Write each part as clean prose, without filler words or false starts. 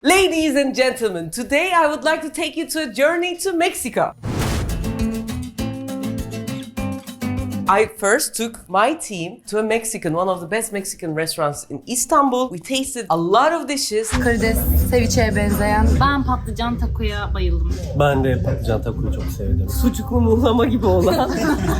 Ladies and gentlemen, today I would like to take you to a journey to Mexico. I first took my team to one of the best Mexican restaurants in Istanbul. We tasted a lot of dishes. Karides, ceviche'ye benzeyen. Ben patlıcan takoya bayıldım. Ben de patlıcan takoyu çok sevdim. Sucuklu muhlama gibi olan.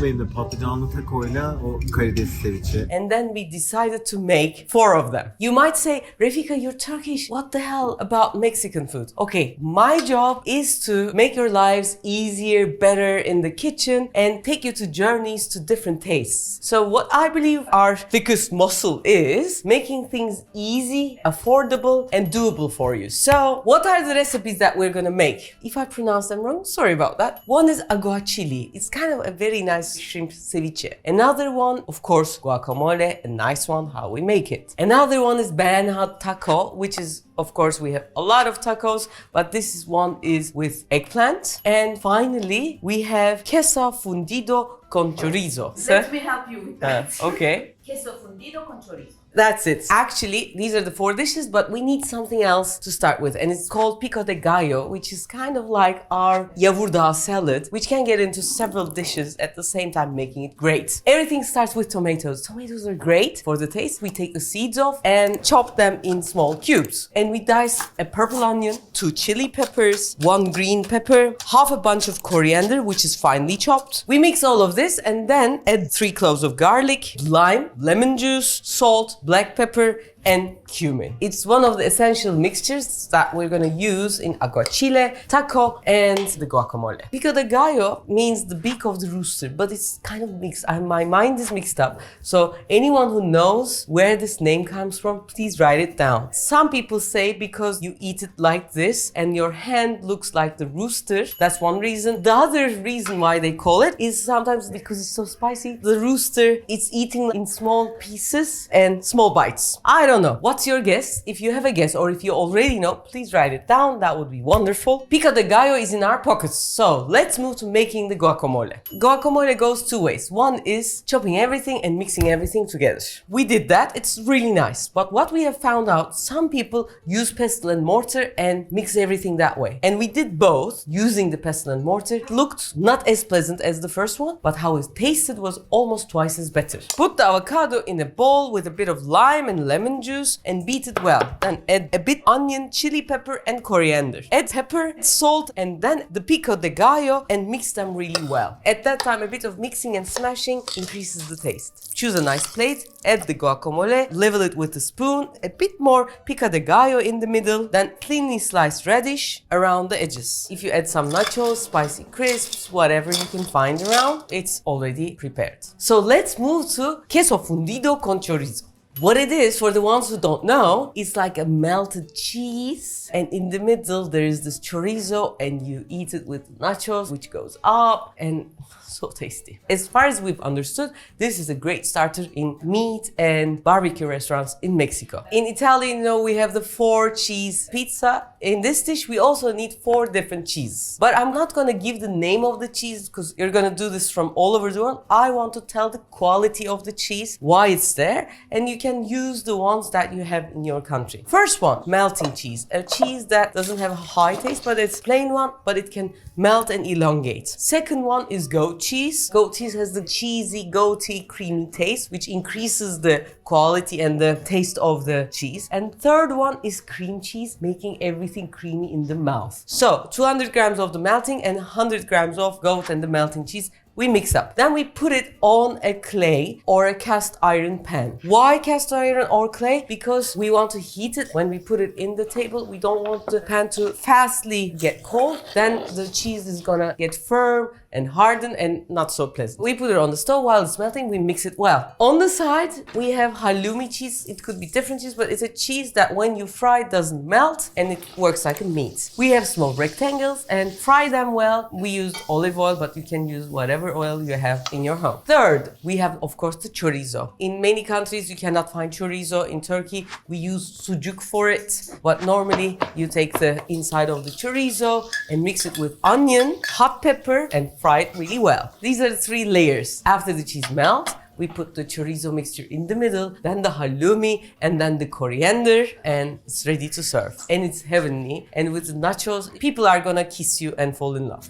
Benim de patlıcanlı takoyla o karides ceviche. And then we decided to make 4 of them. You might say, Refika, you're Turkish. What the hell about Mexican food? Okay, my job is to make your lives easier, better in the kitchen and take you to journeys to different tastes. So what I believe our thickest muscle is making things easy, affordable and doable for you. So what are the recipes that we're gonna make? If I pronounce them wrong, sorry about that. One is aguachile. It's kind of a very nice shrimp ceviche. Another one, of course, guacamole, a nice one, how we make it. Another one is Berenjena taco, which is, of course, we have a lot of tacos, but one is with eggplant. And finally, we have Queso Fundido Con Chorizo. Let me help you with that. Okay. Queso Fundido Con Chorizo. That's it. Actually, these are the 4 dishes, but we need something else to start with. And it's called pico de gallo, which is kind of like our yavurda salad, which can get into several dishes at the same time, making it great. Everything starts with tomatoes. Tomatoes are great for the taste. We take the seeds off and chop them in small cubes. And we dice a purple onion, 2 chili peppers, 1 green pepper, half a bunch of coriander, which is finely chopped. We mix all of this and then add 3 cloves of garlic, lime, lemon juice, salt, black pepper, and cumin. It's one of the essential mixtures that we're gonna use in aguachile, taco, and the guacamole. Pico de gallo means the beak of the rooster, but it's kind of mixed. My mind is mixed up. So anyone who knows where this name comes from, please write it down. Some people say because you eat it like this and your hand looks like the rooster. That's one reason. The other reason why they call it is sometimes because it's so spicy. The rooster, it's eating in small pieces and small bites. I don't know. What's your guess? If you have a guess or if you already know, please write it down. That would be wonderful. Pico de gallo is in our pockets. So let's move to making the guacamole. Guacamole goes 2 ways. One is chopping everything and mixing everything together. We did that. It's really nice. But what we have found out, some people use pestle and mortar and mix everything that way. And we did both using the pestle and mortar. It looked not as pleasant as the first one, but how it tasted was almost twice as better. Put the avocado in a bowl with a bit of lime and lemon juice and beat it well. Then add a bit onion, chili pepper and coriander. Add pepper, salt and then the pico de gallo and mix them really well. At that time a bit of mixing and smashing increases the taste. Choose a nice plate, add the guacamole, level it with a spoon, a bit more pico de gallo in the middle, then thinly sliced radish around the edges. If you add some nachos, spicy crisps, whatever you can find around, it's already prepared. So let's move to Queso Fundido Con Chorizo. What it is, for the ones who don't know, it's like a melted cheese and in the middle there is this chorizo and you eat it with nachos which goes up and so tasty. As far as we've understood, this is a great starter in meat and barbecue restaurants in Mexico. In Italy, we have the 4 cheese pizza. In this dish, we also need 4 different cheeses. But I'm not gonna give the name of the cheese because you're gonna do this from all over the world. I want to tell the quality of the cheese, why it's there, and you can use the ones that you have in your country. First one, melting cheese. A cheese that doesn't have a high taste, but it's plain one, but it can melt and elongate. Second one is goat cheese. Goat cheese has the cheesy, goaty, creamy taste, which increases the quality and the taste of the cheese. And third one is cream cheese, making everything creamy in the mouth. So 200 grams of the melting and 100 grams of goat and the melting cheese. We mix up. Then we put it on a clay or a cast iron pan. Why cast iron or clay? Because we want to heat it when we put it in the table. We don't want the pan to fastly get cold. Then the cheese is gonna get firm and harden and not so pleasant. We put it on the stove while it's melting, we mix it well. On the side, we have halloumi cheese. It could be different cheese, but it's a cheese that when you fry it doesn't melt and it works like a meat. We have small rectangles and fry them well. We used olive oil, but you can use whatever oil you have in your home. Third, we have, of course, the chorizo. In many countries, you cannot find chorizo. In Turkey, we use sucuk for it, but normally you take the inside of the chorizo and mix it with onion, hot pepper, and fry it really well. These are the 3 layers. After the cheese melts, We put the chorizo mixture in the middle, then the halloumi, and then the coriander, and it's ready to serve. And it's heavenly. And with the nachos, people are gonna kiss you and fall in love.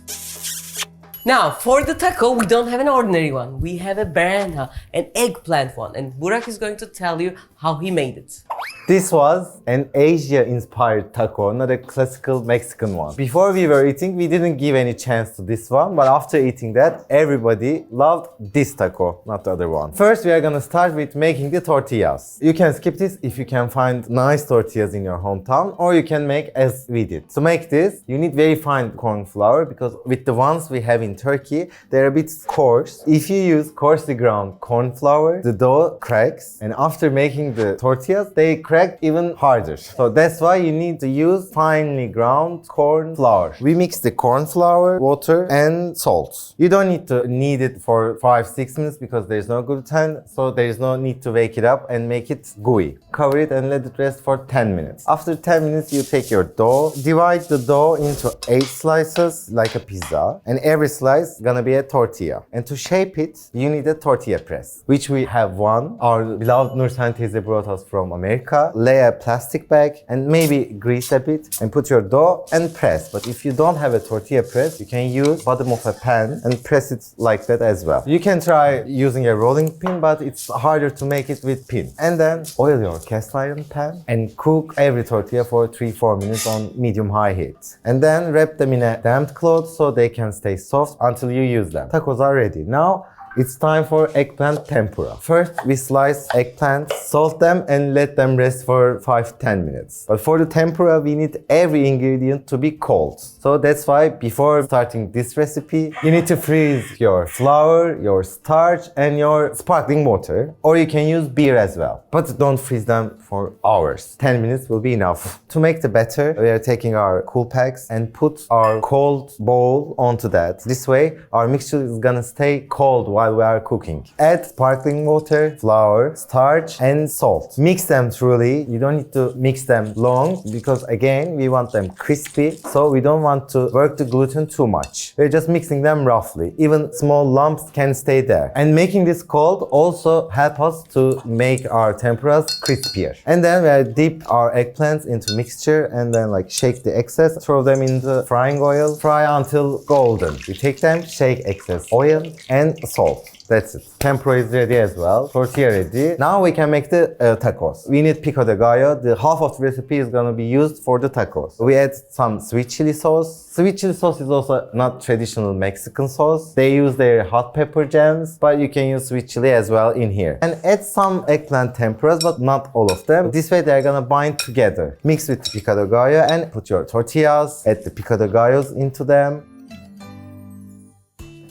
Now, for the taco, we don't have an ordinary one. We have a berenjena, an eggplant one, and Burak is going to tell you how he made it. This was an Asia-inspired taco, not a classical Mexican one. Before we were eating, we didn't give any chance to this one, but after eating that, everybody loved this taco, not the other one. First, we are gonna start with making the tortillas. You can skip this if you can find nice tortillas in your hometown, or you can make as we did. To make this, you need very fine corn flour, because with the ones we have in Turkey, they're a bit coarse. If you use coarsely ground corn flour, the dough cracks, and after making the tortillas, they crack even harder. So that's why you need to use finely ground corn flour. We mix the corn flour, water, and salt. You don't need to knead it for 5-6 minutes because there's no gluten, so there is no need to wake it up and make it gooey. Cover it and let it rest for 10 minutes. After 10 minutes, you take your dough, divide the dough into 8 slices like a pizza, and every slice gonna be a tortilla. And to shape it, you need a tortilla press, which we have one. Our beloved Nursen teyze brought us from America. Lay a plastic bag and maybe grease a bit and put your dough and press. But if you don't have a tortilla press, you can use bottom of a pan and press it like that as well. You can try using a rolling pin, but it's harder to make it with pin. And then oil your cast iron pan and cook every tortilla for 3-4 minutes on medium-high heat. And then wrap them in a damp cloth so they can stay soft until you use them. Tacos are ready. Now it's time for eggplant tempura. First, we slice eggplant, salt them, and let them rest for 5-10 minutes. But for the tempura, we need every ingredient to be cold. So that's why before starting this recipe, you need to freeze your flour, your starch, and your sparkling water. Or you can use beer as well. But don't freeze them for hours. 10 minutes will be enough. To make the batter, we are taking our cool packs and put our cold bowl onto that. This way, our mixture is gonna stay cold while we are cooking. Add sparkling water, flour, starch, and salt. Mix them thoroughly. You don't need to mix them long because again, we want them crispy, so we don't want to work the gluten too much. We're just mixing them roughly. Even small lumps can stay there. And making this cold also help us to make our tempuras crispier. And then we dip our eggplants into mixture and then like shake the excess, throw them in the frying oil, fry until golden. We take them, shake excess oil and salt. That's it. Tempura is ready as well. Tortilla ready. Now we can make the tacos. We need pico de gallo. The half of the recipe is gonna be used for the tacos. We add some sweet chili sauce. Sweet chili sauce is also not traditional Mexican sauce. They use their hot pepper jams, but you can use sweet chili as well in here. And add some eggplant tempuras, but not all of them. This way they're gonna bind together. Mix with pico de gallo and put your tortillas, add the pico de gallos into them.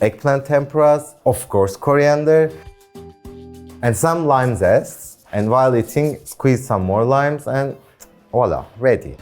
Eggplant tempuras, of course coriander, and some lime zest. And while eating, squeeze some more limes and voila, ready.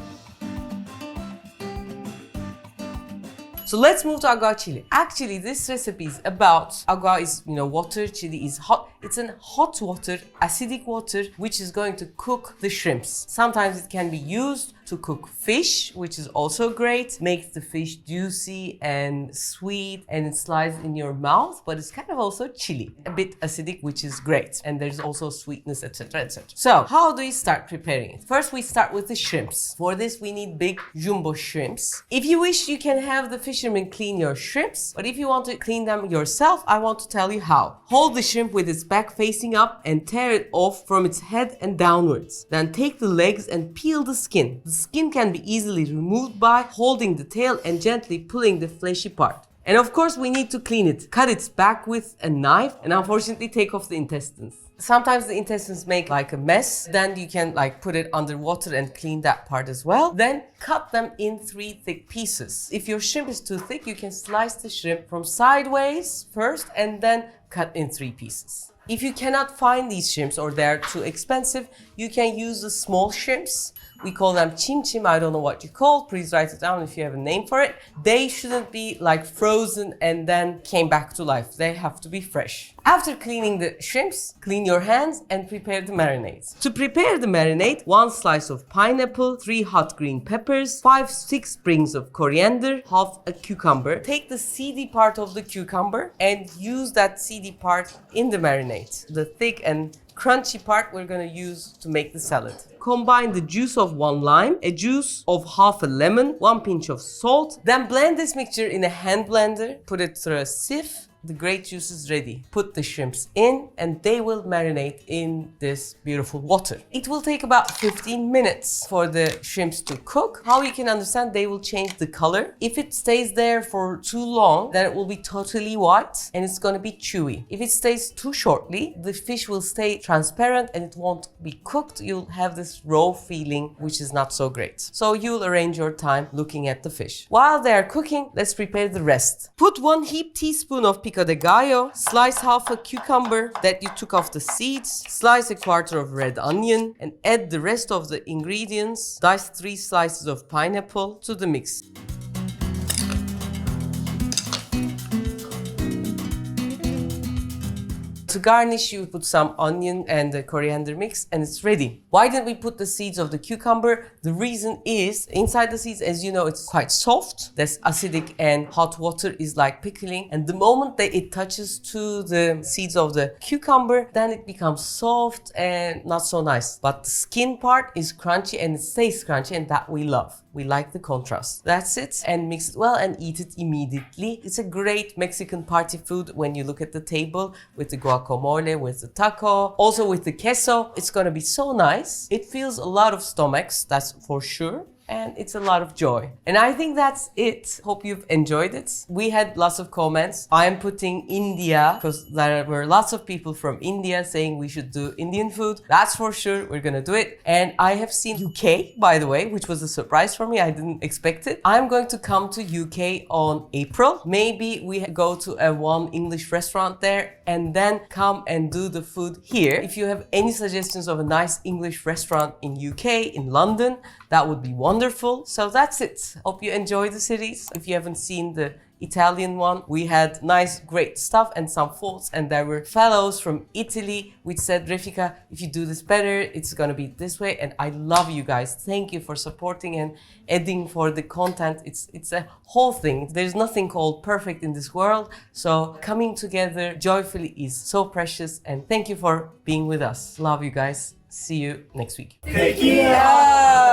So let's move to aguachile. Actually, this recipe is about agua is, water, chili is hot. It's an hot water, acidic water, which is going to cook the shrimps. Sometimes it can be used to cook fish, which is also great. Makes the fish juicy and sweet and it slides in your mouth, but it's kind of also chili. A bit acidic, which is great. And there's also sweetness, etc, etc. So, how do we start preparing it? First, we start with the shrimps. For this, we need big jumbo shrimps. If you wish, you can have the fisherman clean your shrimps, but if you want to clean them yourself, I want to tell you how. Hold the shrimp with its back facing up and tear it off from its head and downwards. Then take the legs and peel the skin. The skin can be easily removed by holding the tail and gently pulling the fleshy part. And of course, we need to clean it. Cut its back with a knife and unfortunately take off the intestines. Sometimes the intestines make like a mess. Then you can put it under water and clean that part as well. Then cut them in 3 thick pieces. If your shrimp is too thick, you can slice the shrimp from sideways first and then cut in 3 pieces. If you cannot find these shrimps or they're too expensive, you can use the small shrimps, We call them chim chim. I don't know what you call. Please write it down if you have a name for it. They shouldn't be like frozen and then came back to life. They have to be fresh. After cleaning the shrimps, clean your hands and prepare the marinade. To prepare the marinade, 1 slice of pineapple, 3 hot green peppers, 5-6 sprigs of coriander, half a cucumber. Take the seedy part of the cucumber and use that seedy part in the marinade. The thick and crunchy part we're gonna use to make the salad. Combine the juice of 1 lime, a juice of half a lemon, 1 pinch of salt. Then blend this mixture in a hand blender, put it through a sieve. The grape juice is ready. Put the shrimps in and they will marinate in this beautiful water. It will take about 15 minutes for the shrimps to cook. How you can understand, they will change the color. If it stays there for too long, then it will be totally white and it's gonna be chewy. If it stays too shortly, the fish will stay transparent and it won't be cooked. You'll have this raw feeling, which is not so great. So you'll arrange your time looking at the fish. While they are cooking, let's prepare the rest. Put 1 heaped teaspoon of pico de gallo, slice half a cucumber that you took off the seeds, slice a quarter of red onion, and add the rest of the ingredients. Dice 3 slices of pineapple to the mix. To garnish, you put some onion and the coriander mix and it's ready. Why didn't we put the seeds of the cucumber? The reason is, inside the seeds, as you know, it's quite soft. That's acidic and hot water is like pickling. And the moment that it touches to the seeds of the cucumber, then it becomes soft and not so nice. But the skin part is crunchy and it stays crunchy and that we love. We like the contrast. That's it. And mix it well and eat it immediately. It's a great Mexican party food when you look at the table with the guacamole, with the taco, also with the queso. It's gonna be so nice. It fills a lot of stomachs, that's for sure. And it's a lot of joy. And I think that's it. Hope you've enjoyed it. We had lots of comments. I am putting India because there were lots of people from India saying we should do Indian food. That's for sure. We're gonna do it. And I have seen UK, by the way, which was a surprise for me. I didn't expect it. I'm going to come to UK on April. Maybe we go to a 1 English restaurant there and then come and do the food here. If you have any suggestions of a nice English restaurant in UK, in London, that would be wonderful. So that's it. Hope you enjoy the series. If you haven't seen the Italian one, we had nice, great stuff and some faults, and there were fellows from Italy which said, Refika, if you do this better, it's gonna be this way. And I love you guys. Thank you for supporting and adding for the content. It's a whole thing. There's nothing called perfect in this world. So coming together joyfully is so precious. And thank you for being with us. Love you guys. See you next week. Thank you.